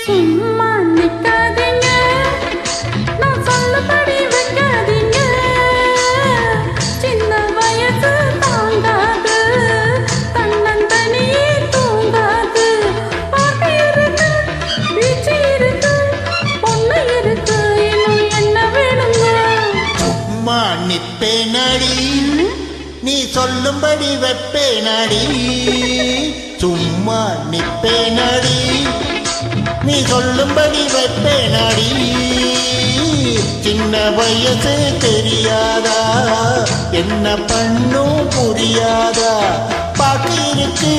சும்மா நிக்காதீங்க, நான் சொல்லபடி வைக்காதீங்க. சின்ன வயசு தாங்காது, தன்னந்தனியே தூங்காது. பாட்டு இருக்கு, வீச்சு இருக்கு, பொண்ணு இருக்கு, இன்னும் என்ன வேணுங்க? சும்மா நிப்பேனடி, நீ சொல்லும்படி வைப்பேனடி. சும்மா நிப்பேனடி, நீ சொல்லும்படி வைப்பேனடி. சின்ன வயசு தெரியாதா, என்ன பண்ணும் புரியாதா? பாட்டு இருக்கு,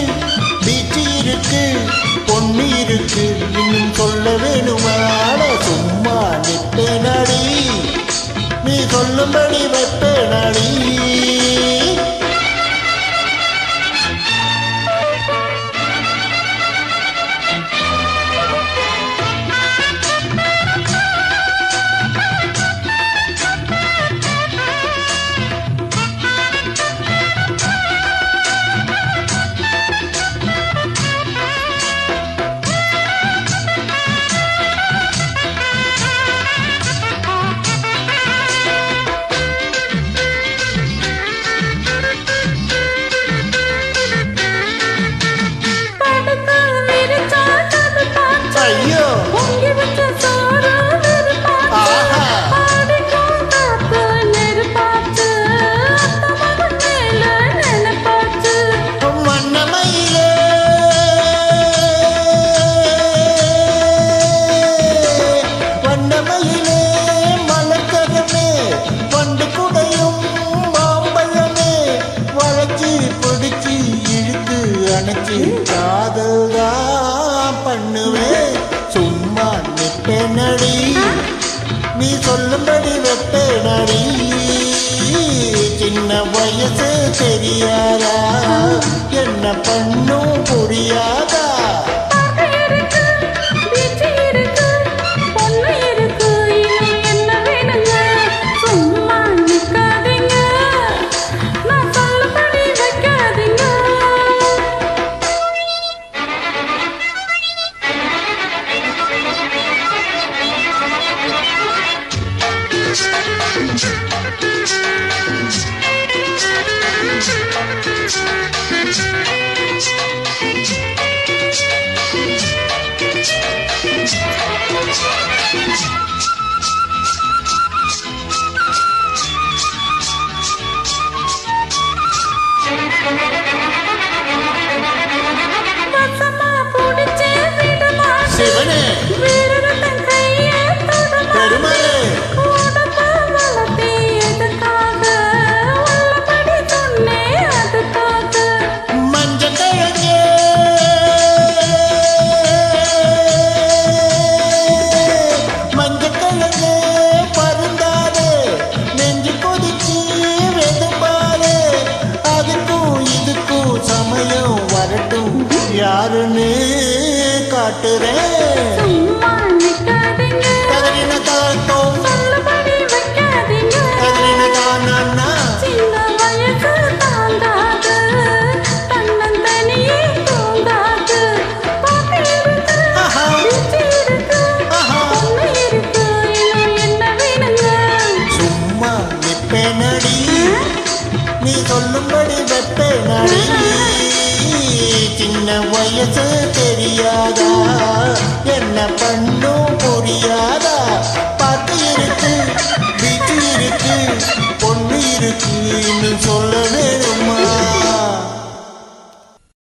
பீச்சு இருக்கு, பொண்ணு இருக்கு, இன்னும் சொல்ல வேணுமாட? சும்மா நிப்பேனடி, நீ சொல்லும்படி வைப்பேனடி. காதல் தான் பண்ணுவேன். சும்மா நிப்பேனடி, நீ சொல்லும்படி வைப்பேனடி. சின்ன வயசு தெரியாதா, என்ன பண்ணும் புரியாதா? சிவனே, பெருமாளே, மஞ்சக்கிழங்கே, மஞ்சக்கிழங்கே பருந்தாதே, நெஞ்சு கொதிச்சு வெதும்பாதே. அதுக்கும் இதுக்கும் சமயம் வரட்டும், யாருன்னு காட்டுறேன். சும்மா நிப்பேனடி, நீ சொல்லும்படி வைப்பேனடி. சின்ன வயசு தெரியாதா, என்ன பண்ணும் புரியாதா?